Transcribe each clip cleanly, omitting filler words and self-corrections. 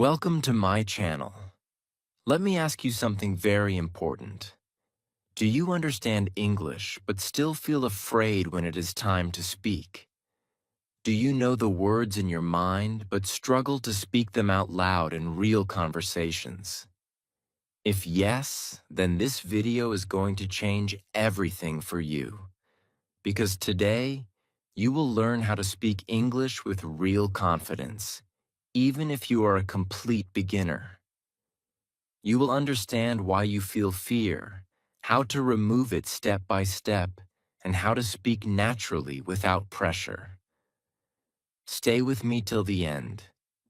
Welcome to my channel. Let me ask you something very important. Do you understand English but still feel afraid when it is time to speak? Do you know the words in your mind but struggle to speak them out loud in real conversations? If yes, then this video is going to change everything for you. Because today, you will learn how to speak English with real confidence, even if you are a complete beginner. You will understand why you feel fear, how to remove it step by step, and how to speak naturally without pressure. Stay with me till the end,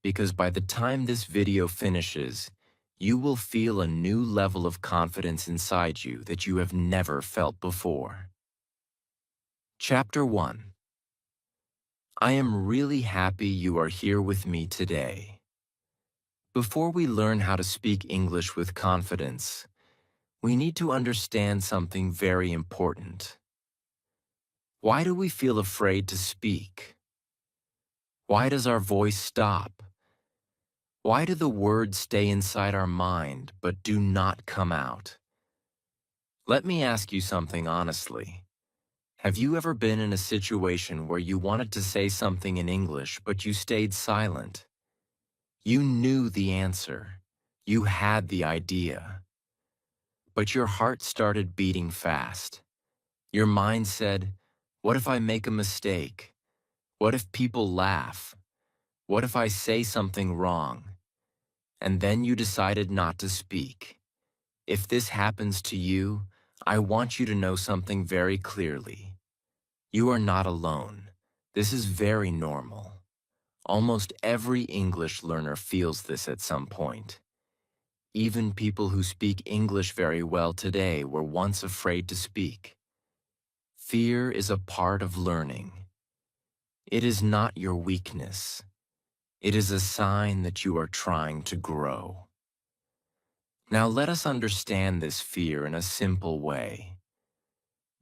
because by the time this video finishes, you will feel a new level of confidence inside you that you have never felt before. Chapter 1. I am really happy you are here with me today. Before we learn how to speak English with confidence, we need to understand something very important. Why do we feel afraid to speak? Why does our voice stop? Why do the words stay inside our mind but do not come out? Let me ask you something honestly. Have you ever been in a situation where you wanted to say something in English but you stayed silent? You knew the answer. You had the idea. But your heart started beating fast. Your mind said, "What if I make a mistake? What if people laugh? What if I say something wrong?" And then you decided not to speak. If this happens to you, I want you to know something very clearly. You are not alone. This is very normal. Almost every English learner feels this at some point. Even people who speak English very well today were once afraid to speak. Fear is a part of learning. It is not your weakness. It is a sign that you are trying to grow. Now let us understand this fear in a simple way.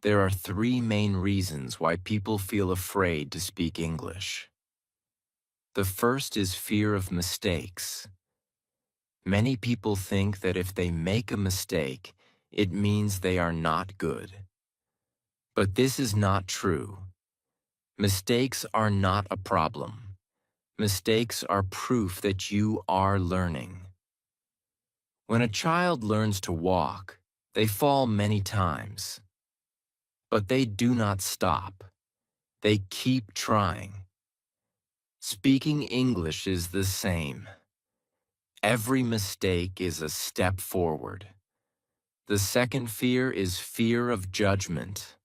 There are three main reasons why people feel afraid to speak English. The first is fear of mistakes. Many people think that if they make a mistake, it means they are not good. But this is not true. Mistakes are not a problem. Mistakes are proof that you are learning. When a child learns to walk, they fall many times. But they do not stop. They keep trying. Speaking English is the same. Every mistake is a step forward. The second fear is fear of judgment.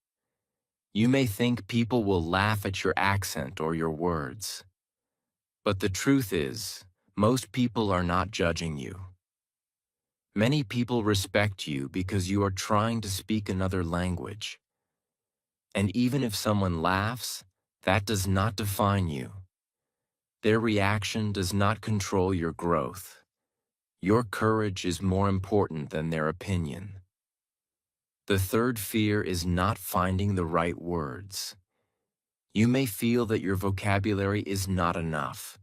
You may think people will laugh at your accent or your words. But the truth is, most people are not judging you. Many people respect you because you are trying to speak another language. And even if someone laughs, that does not define you. Their reaction does not control your growth. Your courage is more important than their opinion. The third fear is not finding the right words. You may feel that your vocabulary is not enough.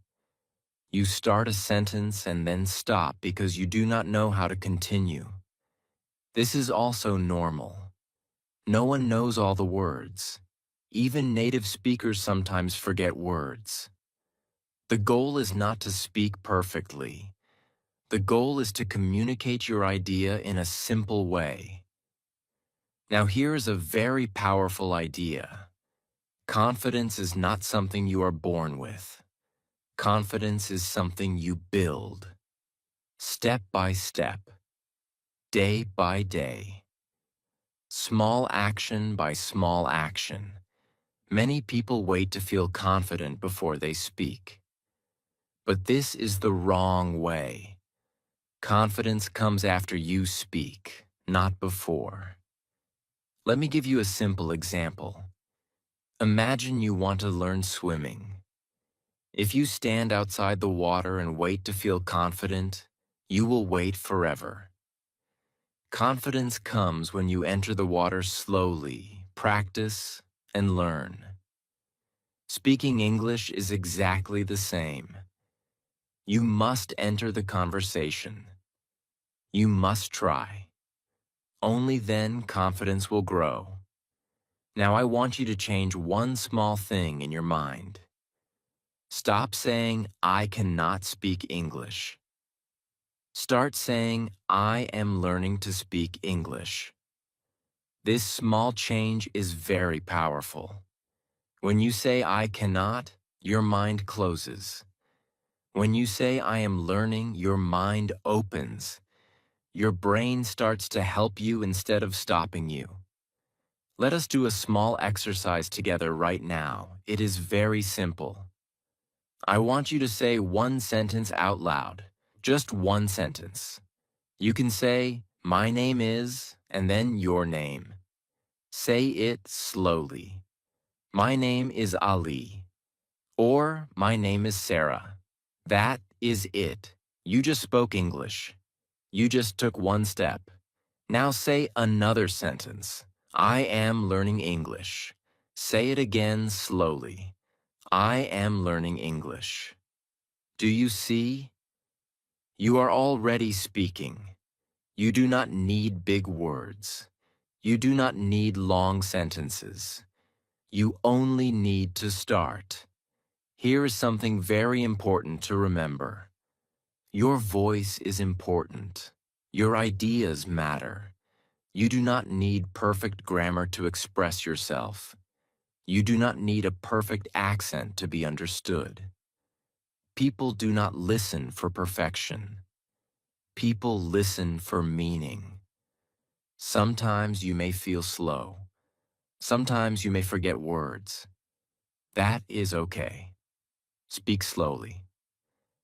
You start a sentence and then stop because you do not know how to continue. This is also normal. No one knows all the words. Even native speakers sometimes forget words. The goal is not to speak perfectly. The goal is to communicate your idea in a simple way. Now here is a very powerful idea. Confidence is not something you are born with. Confidence is something you build. Step by step. Day by day. Small action by small action. Many people wait to feel confident before they speak. But this is the wrong way. Confidence comes after you speak, not before. Let me give you a simple example. Imagine you want to learn swimming. If you stand outside the water and wait to feel confident, you will wait forever. Confidence comes when you enter the water slowly, practice, and learn. Speaking English is exactly the same. You must enter the conversation. You must try. Only then confidence will grow. Now I want you to change one small thing in your mind. Stop saying, I cannot speak English. Start saying, I am learning to speak English. This small change is very powerful. When you say, I cannot, your mind closes. When you say, I am learning, your mind opens. Your brain starts to help you instead of stopping you. Let us do a small exercise together right now. It is very simple. I want you to say one sentence out loud. Just one sentence. You can say, my name is, and then your name. Say it slowly. My name is Ali. Or, my name is Sarah. That is it. You just spoke English. You just took one step. Now say another sentence. I am learning English. Say it again slowly. I am learning English. Do you see? You are already speaking. You do not need big words. You do not need long sentences. You only need to start. Here is something very important to remember. Your voice is important. Your ideas matter. You do not need perfect grammar to express yourself. You do not need a perfect accent to be understood. People do not listen for perfection. People listen for meaning. Sometimes you may feel slow. Sometimes you may forget words. That is okay. Speak slowly.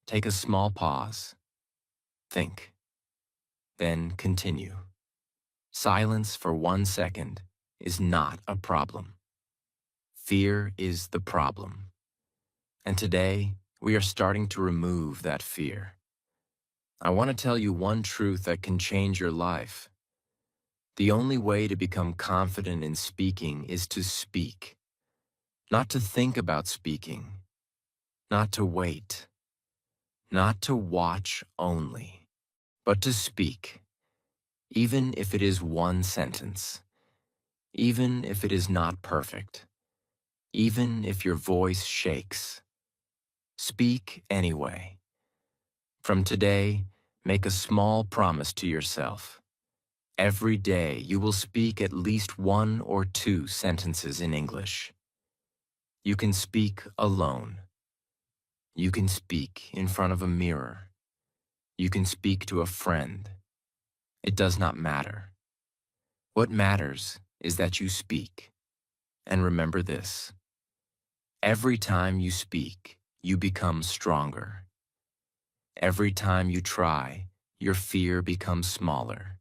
Take a small pause. Think. Then continue. Silence for 1 second is not a problem. Fear is the problem. And today, we are starting to remove that fear. I want to tell you one truth that can change your life. The only way to become confident in speaking is to speak. Not to think about speaking. Not to wait. Not to watch only. But to speak. Even if it is one sentence. Even if it is not perfect. Even if your voice shakes. Speak anyway. From today, make a small promise to yourself. Every day you will speak at least 1 or 2 sentences in English. You can speak alone. You can speak in front of a mirror. You can speak to a friend. It does not matter. What matters is that you speak. And remember this. Every time you speak, you become stronger. Every time you try, your fear becomes smaller.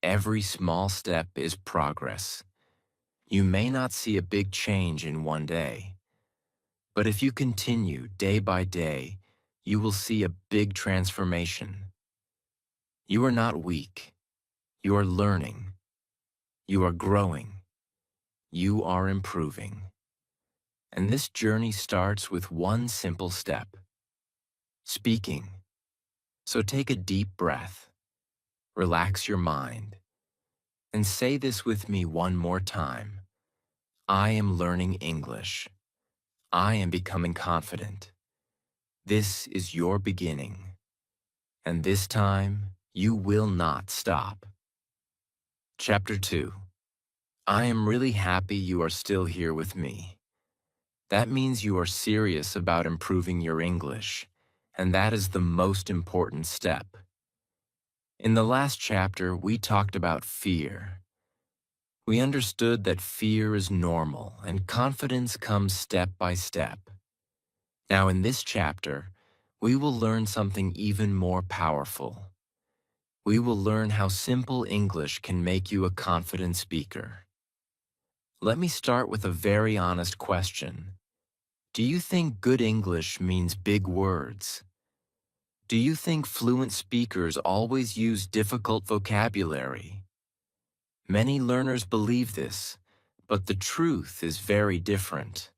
Every small step is progress. You may not see a big change in one day, but if you continue day by day, you will see a big transformation. You are not weak. You are learning. You are growing. You are improving. And this journey starts with one simple step: speaking. So take a deep breath, relax your mind, and say this with me one more time. I am learning English. I am becoming confident. This is your beginning. And this time, you will not stop. Chapter 2. I am really happy you are still here with me. That means you are serious about improving your English, and that is the most important step. In the last chapter, we talked about fear. We understood that fear is normal and confidence comes step by step. Now in this chapter, we will learn something even more powerful. We will learn how simple English can make you a confident speaker. Let me start with a very honest question. Do you think good English means big words? Do you think fluent speakers always use difficult vocabulary? Many learners believe this, but the truth is very different.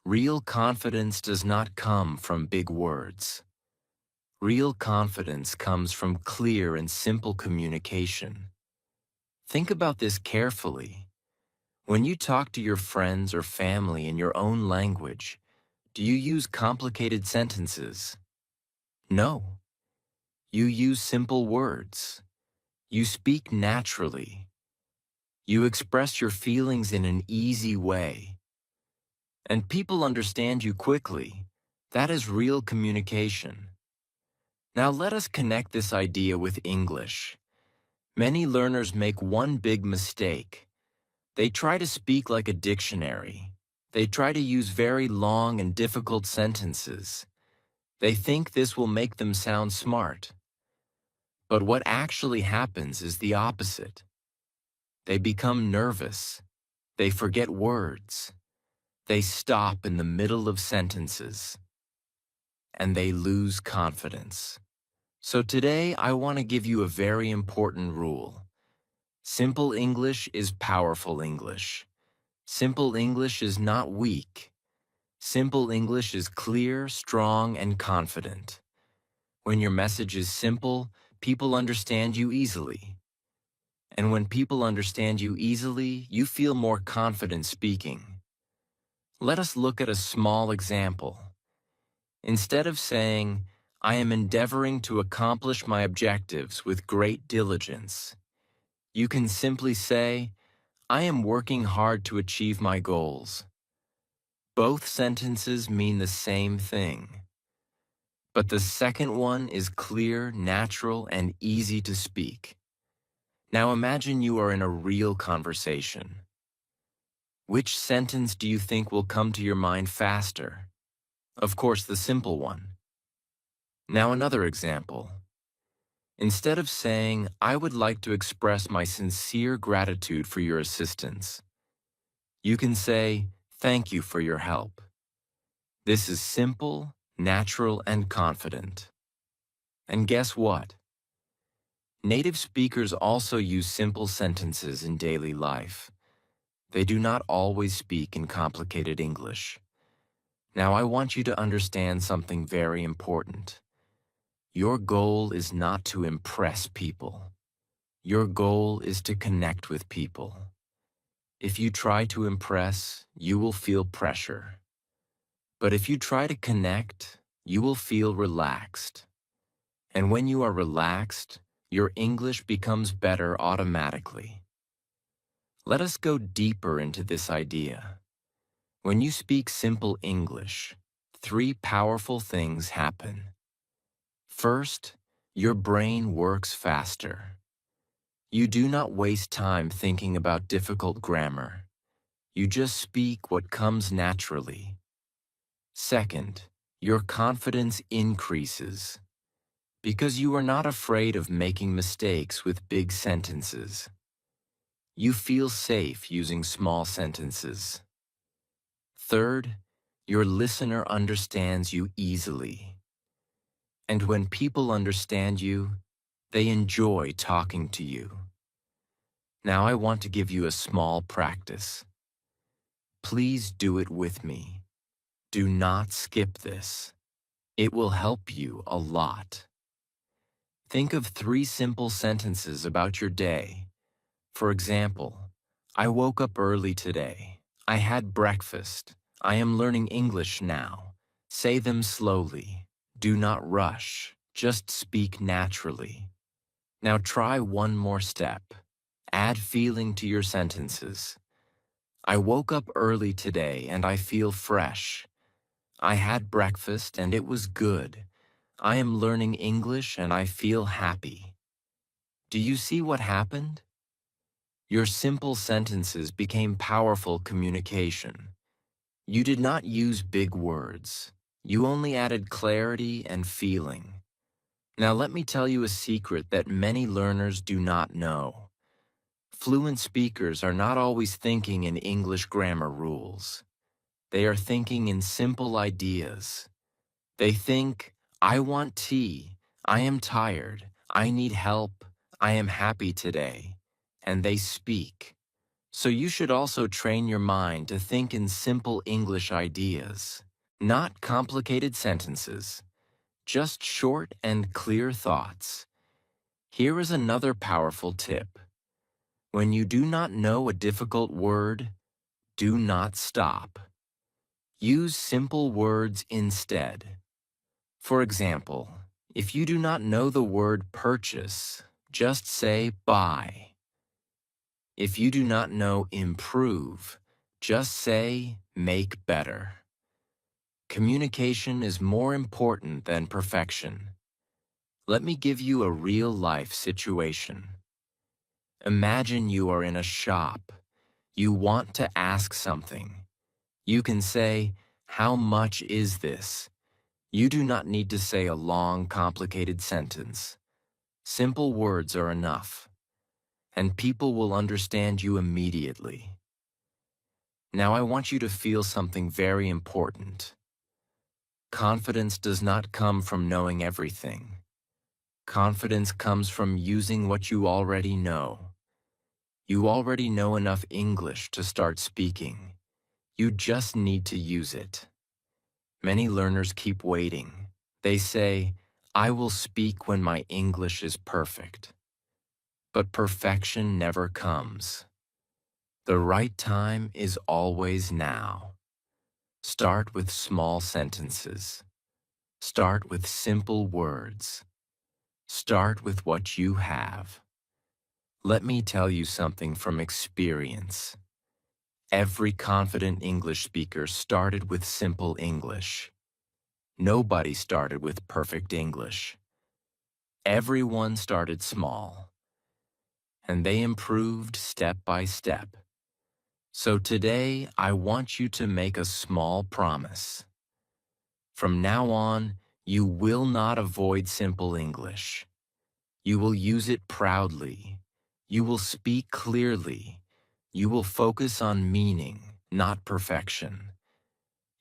Real confidence does not come from big words. Real confidence comes from clear and simple communication. Think about this carefully. When you talk to your friends or family in your own language, do you use complicated sentences? No. You use simple words. You speak naturally. You express your feelings in an easy way. And people understand you quickly. That is real communication. Now let us connect this idea with English. Many learners make one big mistake. They try to speak like a dictionary. They try to use very long and difficult sentences. They think this will make them sound smart. But what actually happens is the opposite. They become nervous. They forget words. They stop in the middle of sentences. And they lose confidence. So today I want to give you a very important rule. Simple English is powerful English. Simple English is not weak. Simple English is clear, strong, and confident. When your message is simple, people understand you easily. And when people understand you easily, you feel more confident speaking. Let us look at a small example. Instead of saying, "I am endeavoring to accomplish my objectives with great diligence," you can simply say, "I am working hard to achieve my goals." Both sentences mean the same thing. But the second one is clear, natural, and easy to speak. Now imagine you are in a real conversation. Which sentence do you think will come to your mind faster? Of course, the simple one. Now another example. Instead of saying, "I would like to express my sincere gratitude for your assistance," you can say, "Thank you for your help." This is simple, natural, and confident. And guess what? Native speakers also use simple sentences in daily life. They do not always speak in complicated English. Now I want you to understand something very important. Your goal is not to impress people. Your goal is to connect with people. If you try to impress, you will feel pressure. But if you try to connect, you will feel relaxed. And when you are relaxed, your English becomes better automatically. Let us go deeper into this idea. When you speak simple English, three powerful things happen. First, your brain works faster. You do not waste time thinking about difficult grammar. You just speak what comes naturally. Second, your confidence increases because you are not afraid of making mistakes with big sentences. You feel safe using small sentences. Third, your listener understands you easily. And when people understand you, they enjoy talking to you. Now I want to give you a small practice. Please do it with me. Do not skip this. It will help you a lot. Think of three simple sentences about your day. For example, I woke up early today. I had breakfast. I am learning English now. Say them slowly. Do not rush. Just speak naturally. Now try one more step. Add feeling to your sentences. I woke up early today and I feel fresh. I had breakfast and it was good. I am learning English and I feel happy. Do you see what happened? Your simple sentences became powerful communication. You did not use big words. You only added clarity and feeling. Now let me tell you a secret that many learners do not know. Fluent speakers are not always thinking in English grammar rules. They are thinking in simple ideas. They think, "I want tea, I am tired, I need help, I am happy today," and they speak. So you should also train your mind to think in simple English ideas, not complicated sentences, just short and clear thoughts. Here is another powerful tip. When you do not know a difficult word, do not stop. Use simple words instead. For example, if you do not know the word purchase, just say buy. If you do not know improve, just say make better. Communication is more important than perfection. Let me give you a real-life situation. Imagine you are in a shop. You want to ask something. You can say, "How much is this?" You do not need to say a long, complicated sentence. Simple words are enough, and people will understand you immediately. Now I want you to feel something very important. Confidence does not come from knowing everything. Confidence comes from using what you already know. You already know enough English to start speaking. You just need to use it. Many learners keep waiting. They say, "I will speak when my English is perfect." But perfection never comes. The right time is always now. Start with small sentences. Start with simple words. Start with what you have. Let me tell you something from experience. Every confident English speaker started with simple English. Nobody started with perfect English. Everyone started small, and they improved step by step. So today, I want you to make a small promise. From now on, you will not avoid simple English. You will use it proudly. You will speak clearly. You will focus on meaning, not perfection.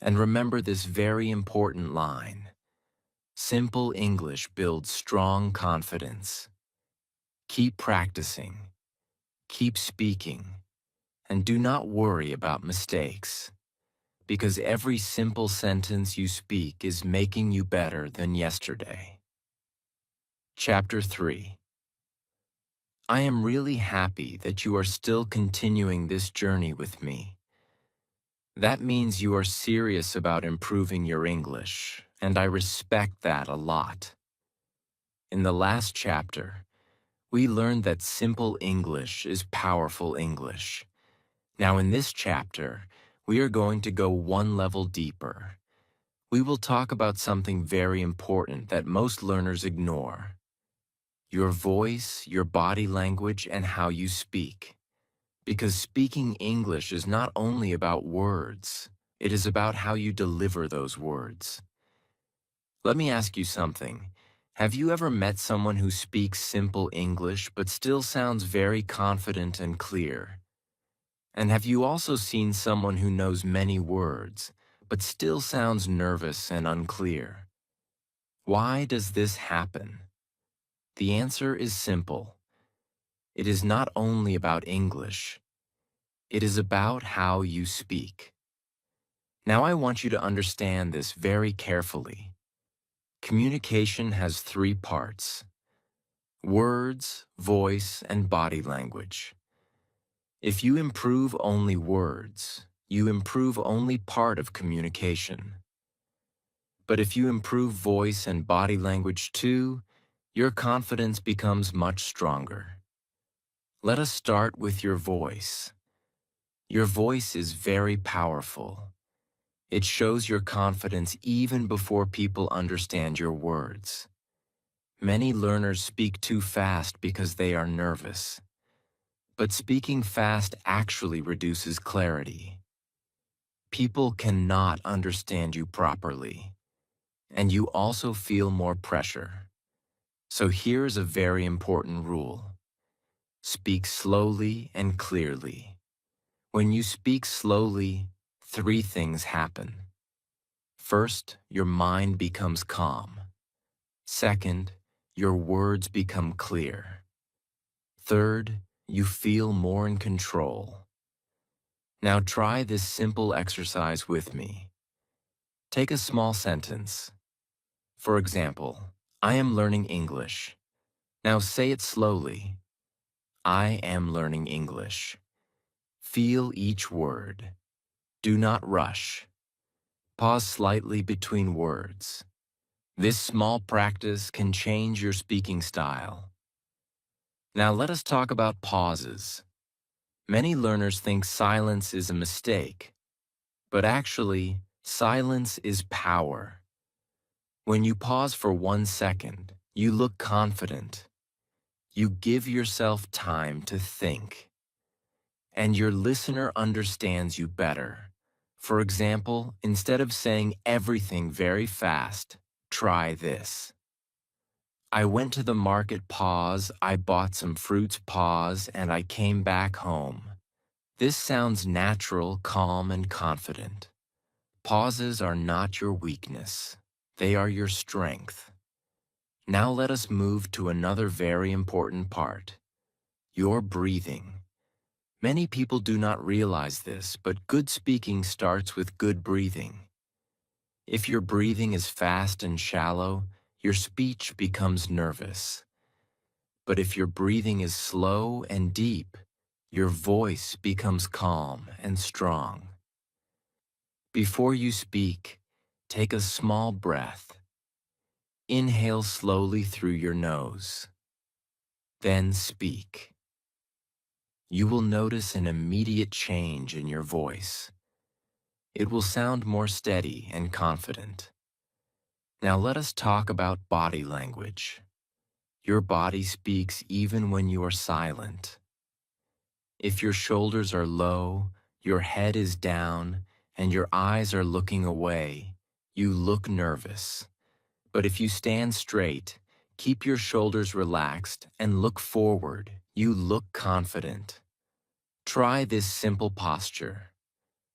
And remember this very important line. Simple English builds strong confidence. Keep practicing. Keep speaking. And do not worry about mistakes. Because every simple sentence you speak is making you better than yesterday. Chapter 3. I am really happy that you are still continuing this journey with me. That means you are serious about improving your English, and I respect that a lot. In the last chapter, we learned that simple English is powerful English. Now in this chapter, we are going to go one level deeper. We will talk about something very important that most learners ignore. Your voice, your body language, and how you speak. Because speaking English is not only about words, it is about how you deliver those words. Let me ask you something. Have you ever met someone who speaks simple English but still sounds very confident and clear? And have you also seen someone who knows many words but still sounds nervous and unclear? Why does this happen? The answer is simple. It is not only about English. It is about how you speak. Now I want you to understand this very carefully. Communication has three parts: words, voice, and body language. If you improve only words, you improve only part of communication. But if you improve voice and body language too, your confidence becomes much stronger. Let us start with your voice. Your voice is very powerful. It shows your confidence even before people understand your words. Many learners speak too fast because they are nervous. But speaking fast actually reduces clarity. People cannot understand you properly, and you also feel more pressure. So here is a very important rule. Speak slowly and clearly. When you speak slowly, three things happen. First, your mind becomes calm. Second, your words become clear. Third, you feel more in control. Now try this simple exercise with me. Take a small sentence. For example, I am learning English. Now say it slowly. I am learning English. Feel each word. Do not rush. Pause slightly between words. This small practice can change your speaking style. Now let us talk about pauses. Many learners think silence is a mistake, but actually, silence is power. When you pause for 1 second, you look confident. You give yourself time to think. And your listener understands you better. For example, instead of saying everything very fast, try this. I went to the market, pause, I bought some fruits, pause, and I came back home. This sounds natural, calm, and confident. Pauses are not your weakness. They are your strength. Now let us move to another very important part. Your breathing. Many people do not realize this, but good speaking starts with good breathing. If your breathing is fast and shallow, your speech becomes nervous. But if your breathing is slow and deep, your voice becomes calm and strong. Before you speak, take a small breath. Inhale slowly through your nose. Then speak. You will notice an immediate change in your voice. It will sound more steady and confident. Now let us talk about body language. Your body speaks even when you are silent. If your shoulders are low, your head is down, and your eyes are looking away, you look nervous. But if you stand straight, keep your shoulders relaxed, and look forward, you look confident. Try this simple posture.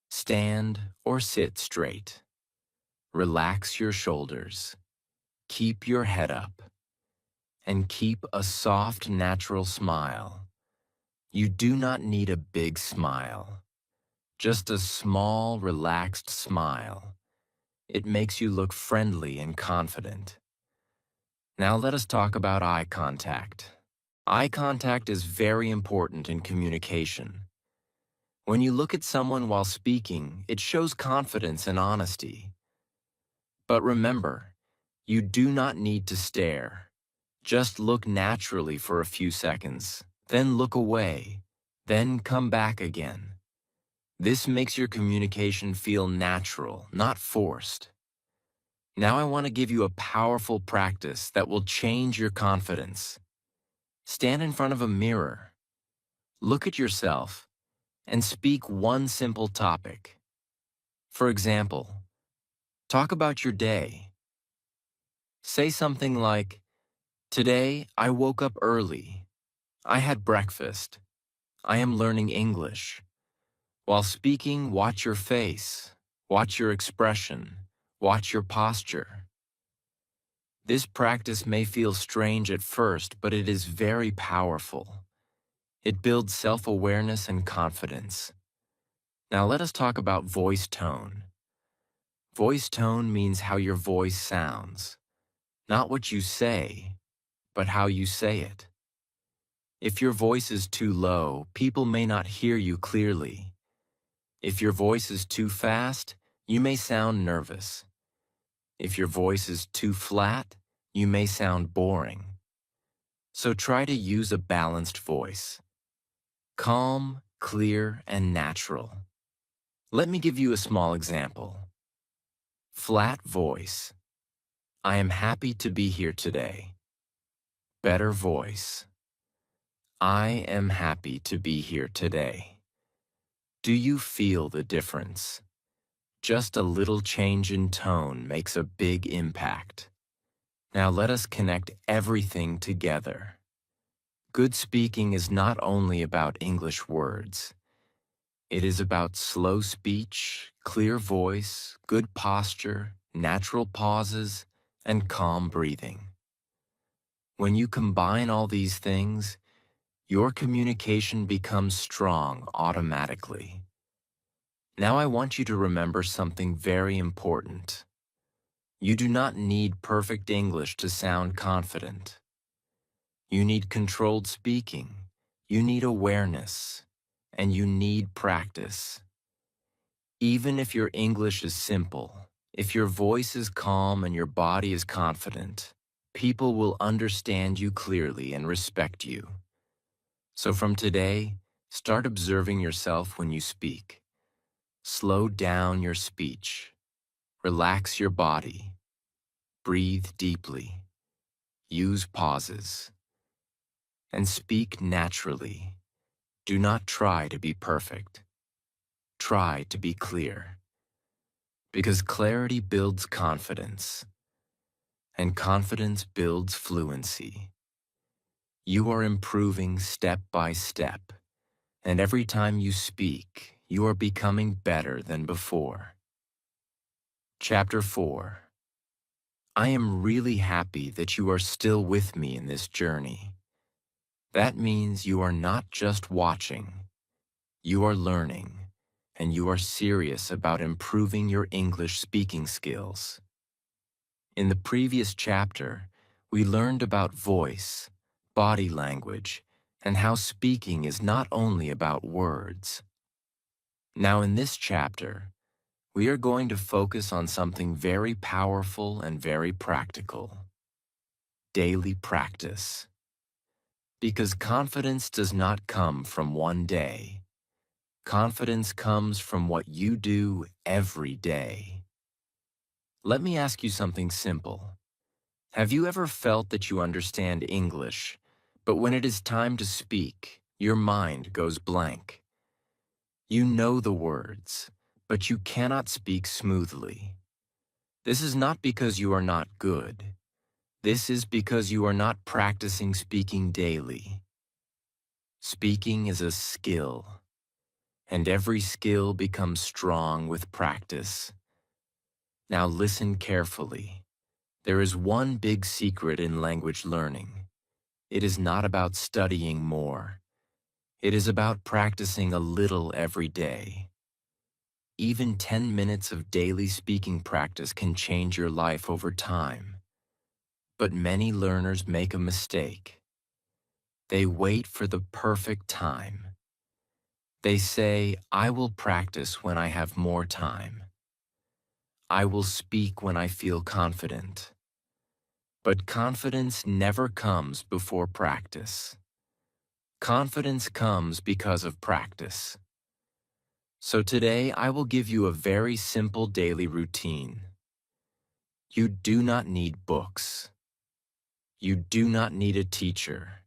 Stand or sit straight. Relax your shoulders. Keep your head up. And keep a soft, natural smile. You do not need a big smile. Just a small, relaxed smile. It makes you look friendly and confident. Now let us talk about eye contact. Eye contact is very important in communication. When you look at someone while speaking, it shows confidence and honesty. But remember, you do not need to stare. Just look naturally for a few seconds, then look away, then come back again. This makes your communication feel natural, not forced. Now I want to give you a powerful practice that will change your confidence. Stand in front of a mirror. Look at yourself and speak one simple topic. For example, talk about your day. Say something like, "Today I woke up early. I had breakfast. I am learning English." While speaking, watch your face, watch your expression, watch your posture. This practice may feel strange at first, but it is very powerful. It builds self-awareness and confidence. Now let us talk about voice tone. Voice tone means how your voice sounds. Not what you say, but how you say it. If your voice is too low, people may not hear you clearly. If your voice is too fast, you may sound nervous. If your voice is too flat, you may sound boring. So try to use a balanced voice. Calm, clear, and natural. Let me give you a small example. Flat voice. I am happy to be here today. Better voice. I am happy to be here today. Do you feel the difference? Just a little change in tone makes a big impact. Now let us connect everything together. Good speaking is not only about English words. It is about slow speech, clear voice, good posture, natural pauses, and calm breathing. When you combine all these things, your communication becomes strong automatically. Now I want you to remember something very important. You do not need perfect English to sound confident. You need controlled speaking. You need awareness. And you need practice. Even if your English is simple, if your voice is calm and your body is confident, people will understand you clearly and respect you. So from today, start observing yourself when you speak. Slow down your speech. Relax your body. Breathe deeply. Use pauses. And speak naturally. Do not try to be perfect. Try to be clear. Because clarity builds confidence, and confidence builds fluency. You are improving step by step, and every time you speak, you are becoming better than before. Chapter 4. I am really happy that you are still with me in this journey. That means you are not just watching, you are learning, and you are serious about improving your English speaking skills. In the previous chapter, we learned about voice, body language, and how speaking is not only about words. Now in this chapter, we are going to focus on something very powerful and very practical: daily practice. Because confidence does not come from one day. Confidence comes from what you do every day. Let me ask you something simple. Have you ever felt that you understand English, but when it is time to speak, your mind goes blank? You know the words, but you cannot speak smoothly. This is not because you are not good. This is because you are not practicing speaking daily. Speaking is a skill, and every skill becomes strong with practice. Now listen carefully. There is one big secret in language learning. It is not about studying more. It is about practicing a little every day. Even 10 minutes of daily speaking practice can change your life over time. But many learners make a mistake. They wait for the perfect time. They say, I will practice when I have more time. I will speak when I feel confident. But confidence never comes before practice. Confidence comes because of practice. So today I will give you a very simple daily routine. You do not need books. You do not need a teacher.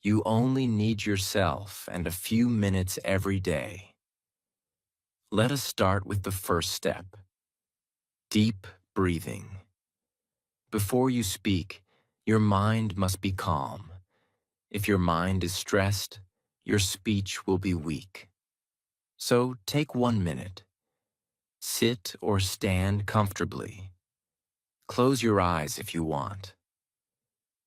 You only need yourself and a few minutes every day. Let us start with the first step: deep breathing. Before you speak, your mind must be calm. If your mind is stressed, your speech will be weak. So take 1 minute. Sit or stand comfortably. Close your eyes if you want.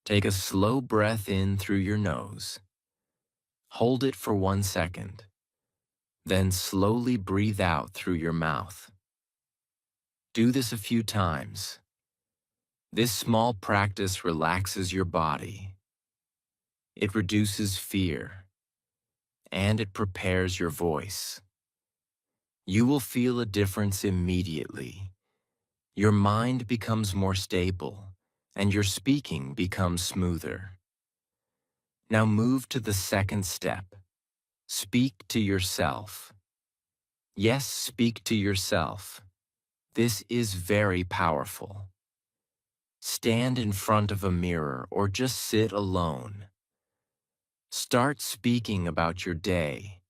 Take a slow breath in through your nose. Hold it for 1 second. Then slowly breathe out through your mouth. Do this a few times. This small practice relaxes your body. It reduces fear, and it prepares your voice. You will feel a difference immediately. Your mind becomes more stable, and your speaking becomes smoother. Now move to the second step. Speak to yourself. Yes, speak to yourself. This is very powerful. Stand in front of a mirror or just sit alone. Start speaking about your day.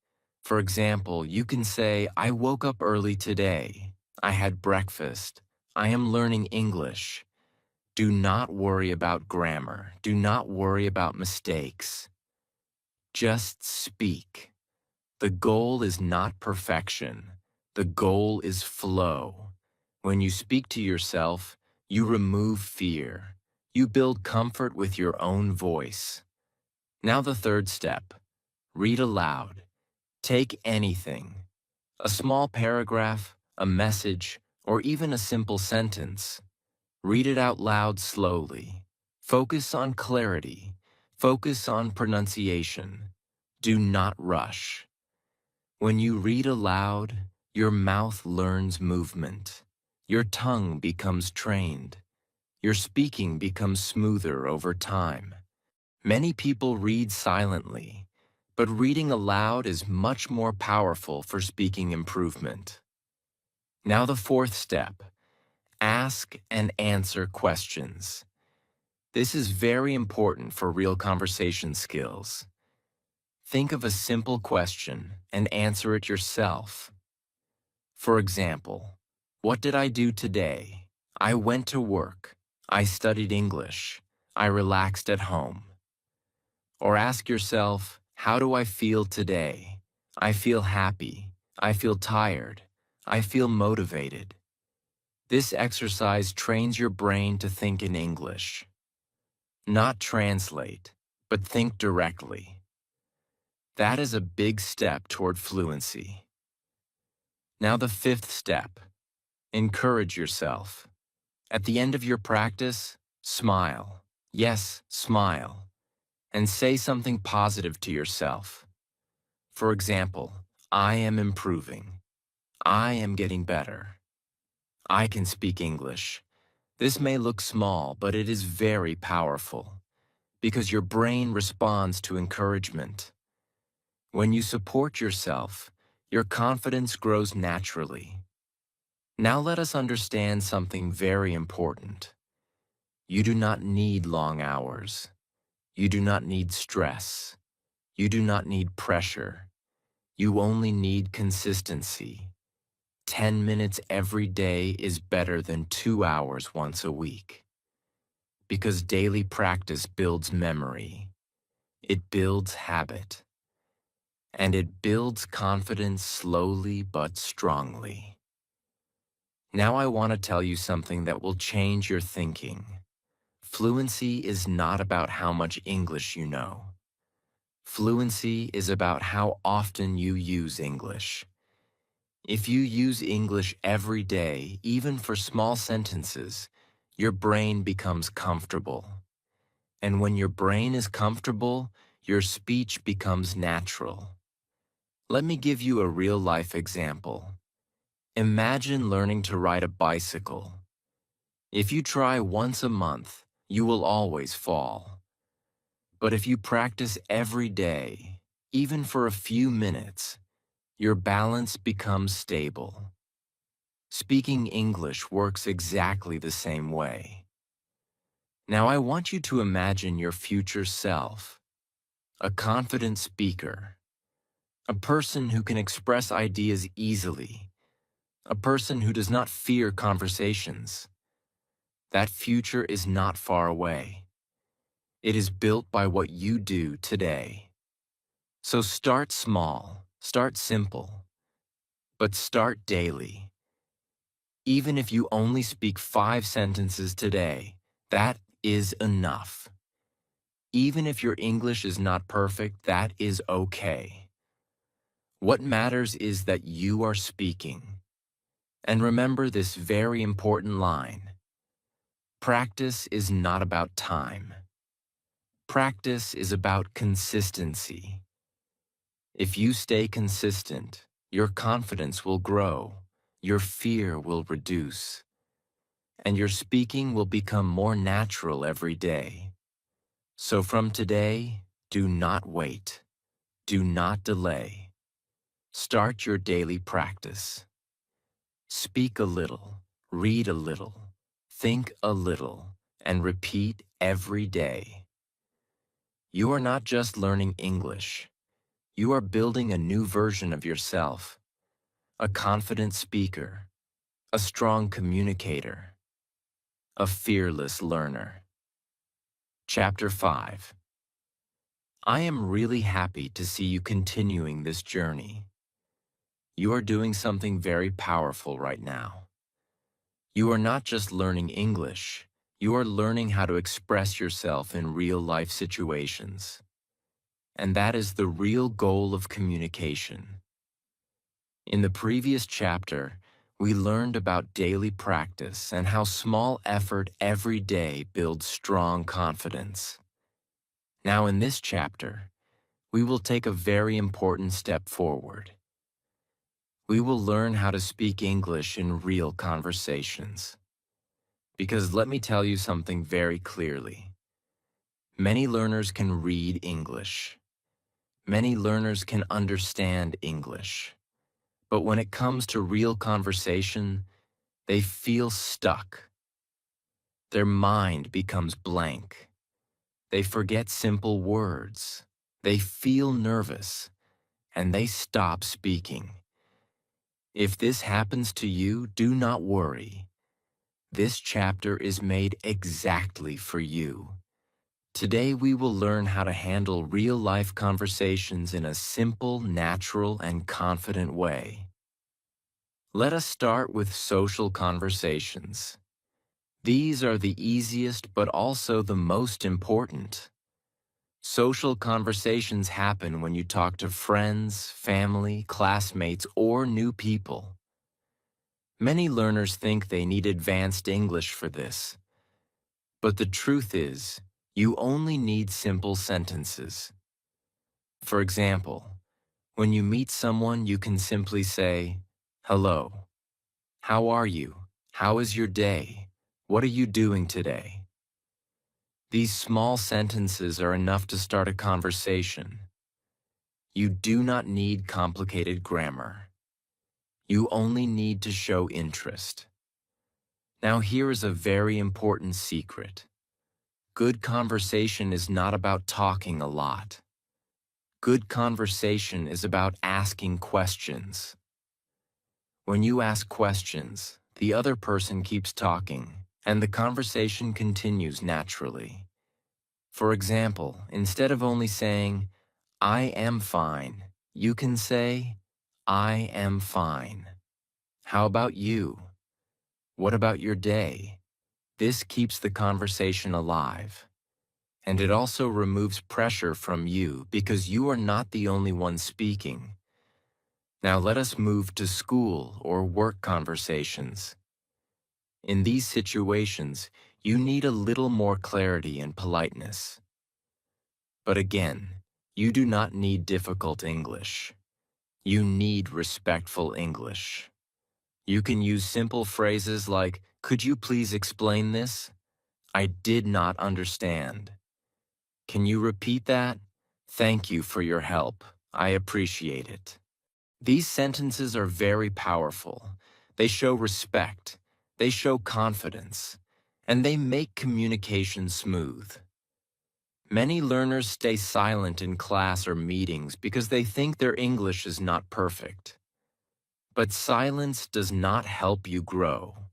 For example, you can say, I woke up early today. I had breakfast. I am learning English. Do not worry about grammar. Do not worry about mistakes. Just speak. The goal is not perfection. The goal is flow. When you speak to yourself, you remove fear. You build comfort with your own voice. Now the third step. Read aloud. Take anything. A small paragraph, a message, or even a simple sentence. Read it out loud slowly. Focus on clarity. Focus on pronunciation. Do not rush. When you read aloud, your mouth learns movement. Your tongue becomes trained. Your speaking becomes smoother over time. Many people read silently, but reading aloud is much more powerful for speaking improvement. Now the fourth step, ask and answer questions. This is very important for real conversation skills. Think of a simple question and answer it yourself. For example, what did I do today? I went to work. I studied English. I relaxed at home. Or ask yourself, how do I feel today? I feel happy. I feel tired. I feel motivated. This exercise trains your brain to think in English. Not translate, but think directly. That is a big step toward fluency. Now the fifth step, encourage yourself. At the end of your practice, smile. Yes, smile. And say something positive to yourself. For example, I am improving. I am getting better. I can speak English. This may look small, but it is very powerful because your brain responds to encouragement. When you support yourself, your confidence grows naturally. Now let us understand something very important. You do not need long hours. You do not need stress. You do not need pressure. You only need consistency. 10 minutes every day is better than 2 hours once a week. Because daily practice builds memory. It builds habit. And it builds confidence slowly but strongly. Now I want to tell you something that will change your thinking. Fluency is not about how much English you know. Fluency is about how often you use English. If you use English every day, even for small sentences, your brain becomes comfortable. And when your brain is comfortable, your speech becomes natural. Let me give you a real-life example. Imagine learning to ride a bicycle. If you try once a month, you will always fall. But if you practice every day, even for a few minutes, your balance becomes stable. Speaking English works exactly the same way. Now I want you to imagine your future self, a confident speaker, a person who can express ideas easily, a person who does not fear conversations. That future is not far away. It is built by what you do today. So start small, start simple, but start daily. Even if you only speak 5 sentences today, that is enough. Even if your English is not perfect, that is okay. What matters is that you are speaking. And remember this very important line. Practice is not about time. Practice is about consistency. If you stay consistent, your confidence will grow, your fear will reduce, and your speaking will become more natural every day. So from today, do not wait. Do not delay. Start your daily practice. Speak a little, read a little, think a little, and repeat every day. You are not just learning English. You are building a new version of yourself, a confident speaker, a strong communicator, a fearless learner. Chapter 5. I am really happy to see you continuing this journey. You are doing something very powerful right now. You are not just learning English, you are learning how to express yourself in real-life situations. And that is the real goal of communication. In the previous chapter, we learned about daily practice and how small effort every day builds strong confidence. Now in this chapter, we will take a very important step forward. We will learn how to speak English in real conversations. Because let me tell you something very clearly. Many learners can read English. Many learners can understand English. But when it comes to real conversation, they feel stuck. Their mind becomes blank. They forget simple words. They feel nervous, and they stop speaking. If this happens to you, do not worry. This chapter is made exactly for you. Today we will learn how to handle real-life conversations in a simple, natural, and confident way. Let us start with social conversations. These are the easiest but also the most important. Social conversations happen when you talk to friends, family, classmates, or new people. Many learners think they need advanced English for this. But the truth is, you only need simple sentences. For example, when you meet someone, you can simply say, "Hello. How are you? How is your day? What are you doing today?" These small sentences are enough to start a conversation. You do not need complicated grammar. You only need to show interest. Now here is a very important secret. Good conversation is not about talking a lot. Good conversation is about asking questions. When you ask questions, the other person keeps talking, and the conversation continues naturally. For example, instead of only saying, "I am fine," you can say, "I am fine. How about you? What about your day?" This keeps the conversation alive. And it also removes pressure from you because you are not the only one speaking. Now let us move to school or work conversations. In these situations, you need a little more clarity and politeness. But again, you do not need difficult English. You need respectful English. You can use simple phrases like, "Could you please explain this? I did not understand. Can you repeat that? Thank you for your help. I appreciate it." These sentences are very powerful. They show respect, they show confidence, and they make communication smooth. Many learners stay silent in class or meetings because they think their English is not perfect. But silence does not help you grow.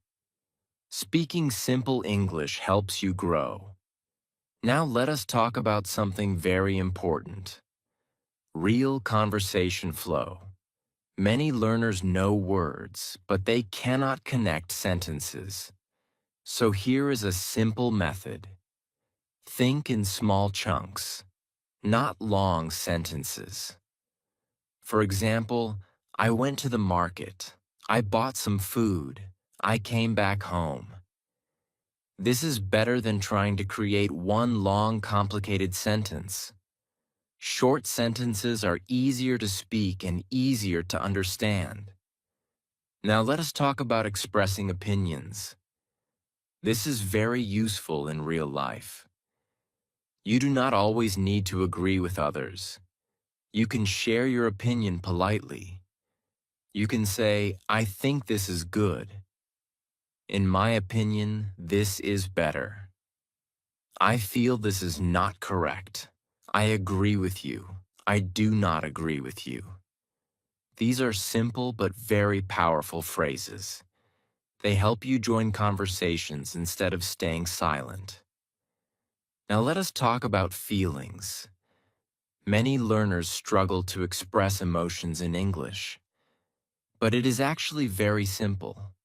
Speaking simple English helps you grow. Now let us talk about something very important. Real conversation flow. Many learners know words, but they cannot connect sentences. So here is a simple method. Think in small chunks, not long sentences. For example, "I went to the market. I bought some food. I came back home." This is better than trying to create one long, complicated sentence. Short sentences are easier to speak and easier to understand. Now let us talk about expressing opinions. This is very useful in real life. You do not always need to agree with others. You can share your opinion politely. You can say, "I think this is good." "In my opinion, this is better." "I feel this is not correct." "I agree with you." "I do not agree with you." These are simple but very powerful phrases. They help you join conversations instead of staying silent. Now let us talk about feelings. Many learners struggle to express emotions in English, but it is actually very simple.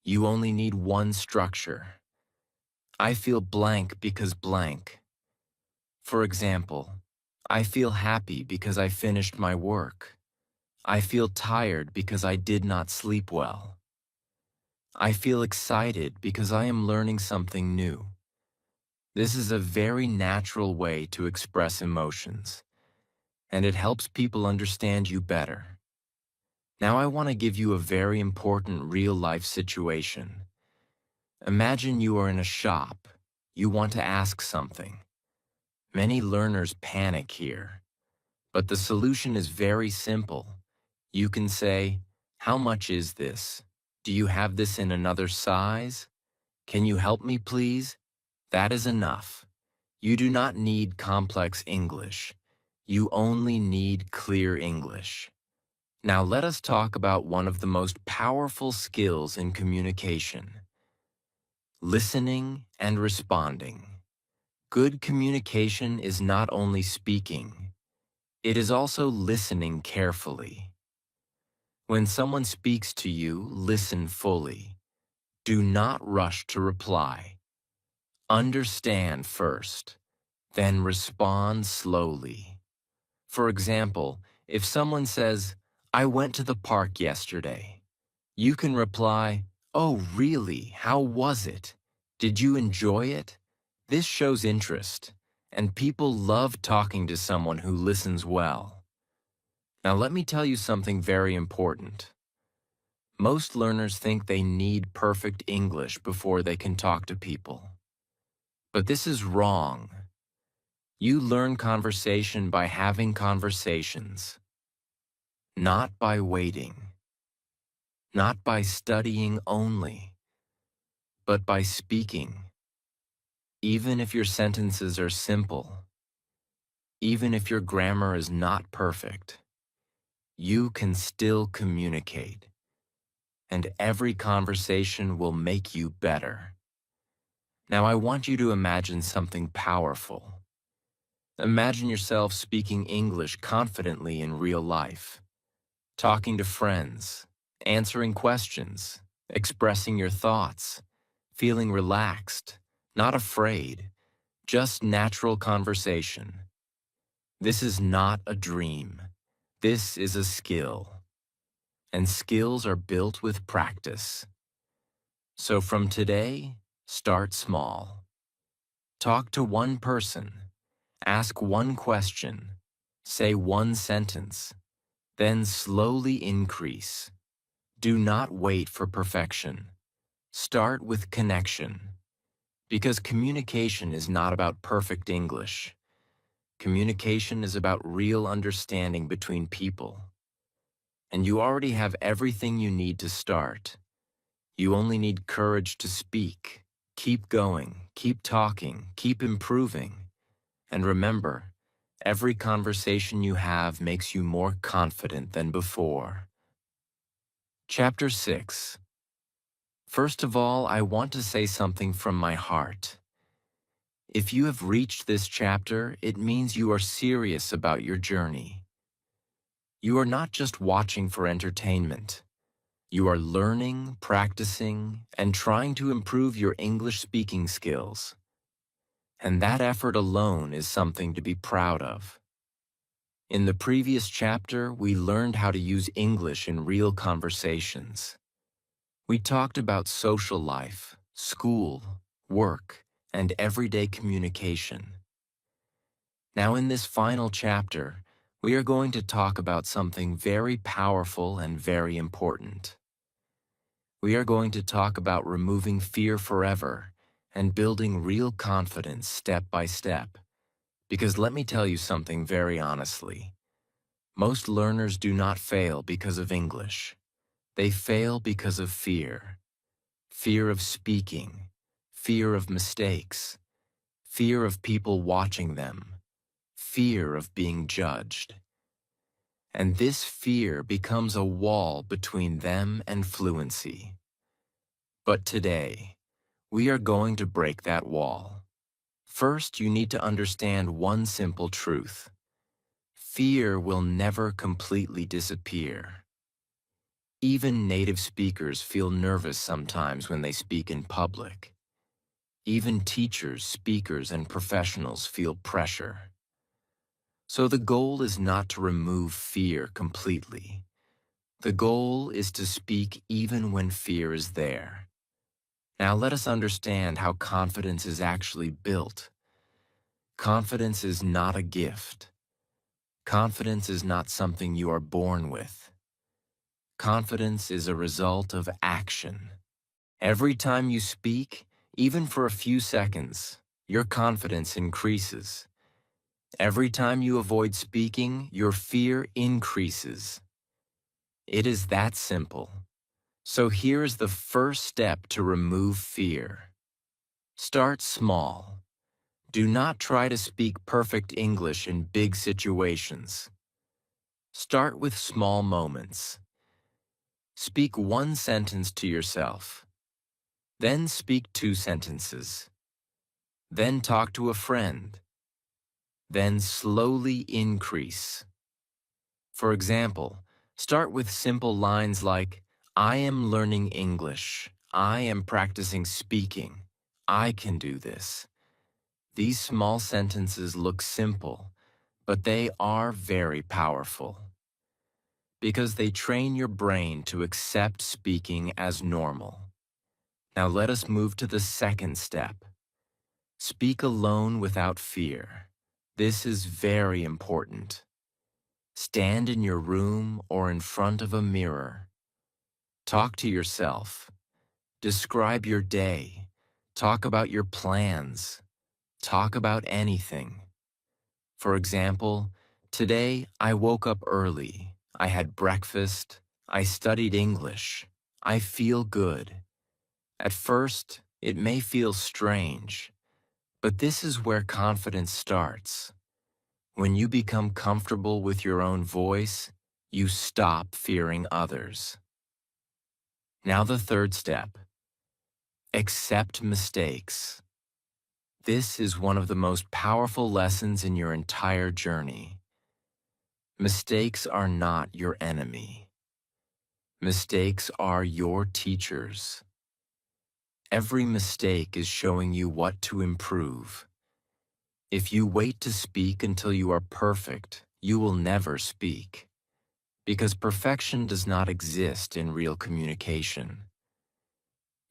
You only need one structure. I feel blank because blank. For example, I feel happy because I finished my work. I feel tired because I did not sleep well. I feel excited because I am learning something new. This is a very natural way to express emotions, and it helps people understand you better. Now I want to give you a very important real-life situation. Imagine you are in a shop. You want to ask something. Many learners panic here, but the solution is very simple. You can say, "How much is this? Do you have this in another size? Can you help me, please?" That is enough. You do not need complex English. You only need clear English. Now let us talk about one of the most powerful skills in communication: listening and responding. Good communication is not only speaking, it is also listening carefully. When someone speaks to you, listen fully. Do not rush to reply. Understand first, then respond slowly. For example, if someone says, "I went to the park yesterday," you can reply, "Oh, really? How was it? Did you enjoy it?" This shows interest, and people love talking to someone who listens well. Now let me tell you something very important. Most learners think they need perfect English before they can talk to people. But this is wrong. You learn conversation by having conversations, not by waiting, not by studying only, but by speaking. Even if your sentences are simple, even if your grammar is not perfect, you can still communicate, and every conversation will make you better. Now I want you to imagine something powerful. Imagine yourself speaking English confidently in real life, talking to friends, answering questions, expressing your thoughts, feeling relaxed, not afraid, just natural conversation. This is not a dream. This is a skill. And skills are built with practice. So from today, start small. Talk to one person. Ask one question. Say one sentence. Then slowly increase. Do not wait for perfection. Start with connection. Because communication is not about perfect English. Communication is about real understanding between people. And you already have everything you need to start. You only need courage to speak. Keep going, keep talking, keep improving. And remember, every conversation you have makes you more confident than before. Chapter 6. First of all, I want to say something from my heart. If you have reached this chapter, it means you are serious about your journey. You are not just watching for entertainment. You are learning, practicing, and trying to improve your English speaking skills. And that effort alone is something to be proud of. In the previous chapter, we learned how to use English in real conversations. We talked about social life, school, work, and everyday communication. Now in this final chapter, we are going to talk about something very powerful and very important. We are going to talk about removing fear forever and building real confidence step by step. Because let me tell you something very honestly. Most learners do not fail because of English. They fail because of fear. Fear of speaking, fear of mistakes, fear of people watching them, fear of being judged. And this fear becomes a wall between them and fluency. But today, we are going to break that wall. First, you need to understand one simple truth. Fear will never completely disappear. Even native speakers feel nervous sometimes when they speak in public. Even teachers, speakers, and professionals feel pressure. So the goal is not to remove fear completely. The goal is to speak even when fear is there. Now let us understand how confidence is actually built. Confidence is not a gift. Confidence is not something you are born with. Confidence is a result of action. Every time you speak, even for a few seconds, your confidence increases. Every time you avoid speaking, your fear increases. It is that simple. So here is the first step to remove fear. Start small. Do not try to speak perfect English in big situations. Start with small moments. Speak one sentence to yourself. Then speak 2 sentences. Then talk to a friend. Then slowly increase. For example, start with simple lines like, I am learning English. I am practicing speaking. I can do this. These small sentences look simple, but they are very powerful because they train your brain to accept speaking as normal. Now let us move to the second step. Speak alone without fear. This is very important. Stand in your room or in front of a mirror. Talk to yourself. Describe your day. Talk about your plans. Talk about anything. For example, today I woke up early. I had breakfast. I studied English. I feel good. At first, it may feel strange, but this is where confidence starts. When you become comfortable with your own voice, you stop fearing others. Now the third step. Accept mistakes. This is one of the most powerful lessons in your entire journey. Mistakes are not your enemy. Mistakes are your teachers. Every mistake is showing you what to improve. If you wait to speak until you are perfect, you will never speak. Because perfection does not exist in real communication.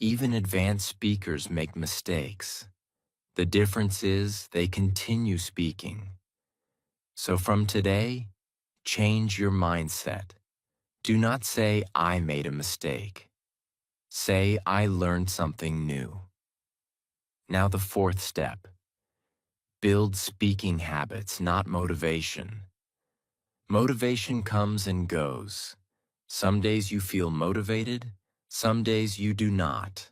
Even advanced speakers make mistakes. The difference is they continue speaking. So from today, change your mindset. Do not say, I made a mistake. Say, I learned something new. Now the fourth step. Build speaking habits, not motivation. Motivation comes and goes. Some days you feel motivated, some days you do not.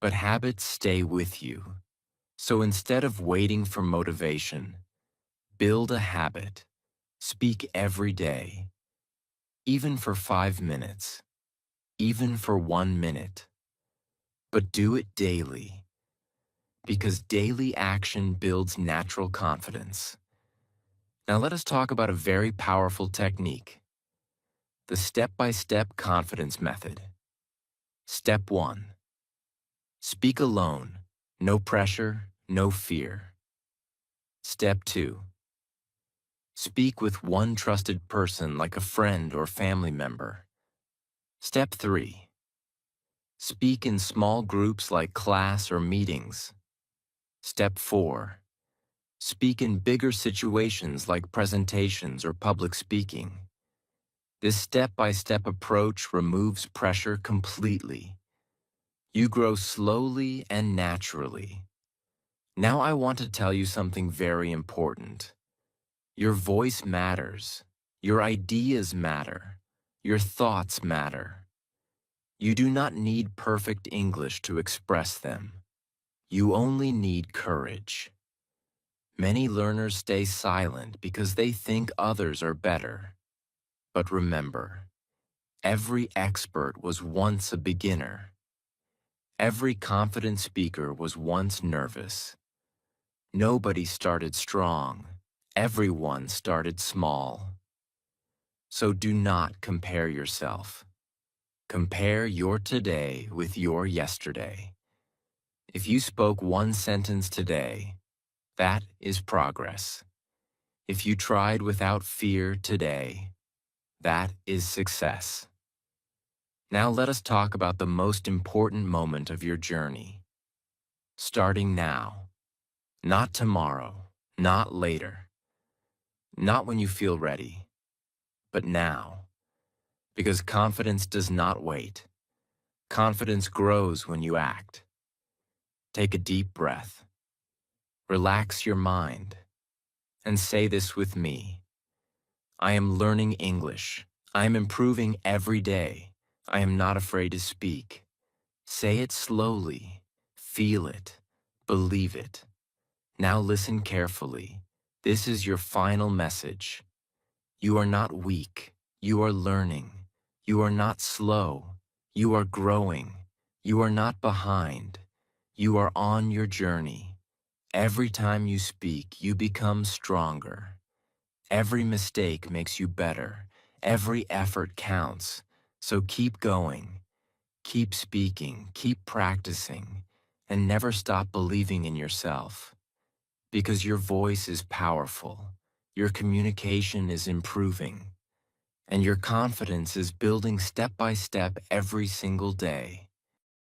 But habits stay with you. So instead of waiting for motivation, build a habit. Speak every day, even for 5 minutes, even for 1 minute. But do it daily, because daily action builds natural confidence. Now let us talk about a very powerful technique, the step-by-step confidence method. Step 1. Speak alone, no pressure, no fear. Step 2. Speak with one trusted person like a friend or family member. Step 3. Speak in small groups like class or meetings. Step 4. Speak in bigger situations like presentations or public speaking. This step-by-step approach removes pressure completely. You grow slowly and naturally. Now I want to tell you something very important. Your voice matters. Your ideas matter. Your thoughts matter. You do not need perfect English to express them. You only need courage. Many learners stay silent because they think others are better. But remember, every expert was once a beginner. Every confident speaker was once nervous. Nobody started strong. Everyone started small. So do not compare yourself. Compare your today with your yesterday. If you spoke one sentence today, that is progress. If you tried without fear today, That is success. Now let us talk about the most important moment of your journey. Starting now. Not tomorrow, not later, not when you feel ready, but now. Because confidence does not wait. Confidence grows when you act. Take a deep breath. Relax your mind. And say this with me. I am learning English. I am improving every day. I am not afraid to speak. Say it slowly. Feel it. Believe it. Now listen carefully. This is your final message. You are not weak. You are learning. You are not slow. You are growing. You are not behind. You are on your journey. Every time you speak, you become stronger. Every mistake makes you better. Every effort counts. So keep going. Keep speaking. Keep practicing. And never stop believing in yourself. Because your voice is powerful. Your communication is improving. And your confidence is building step by step every single day.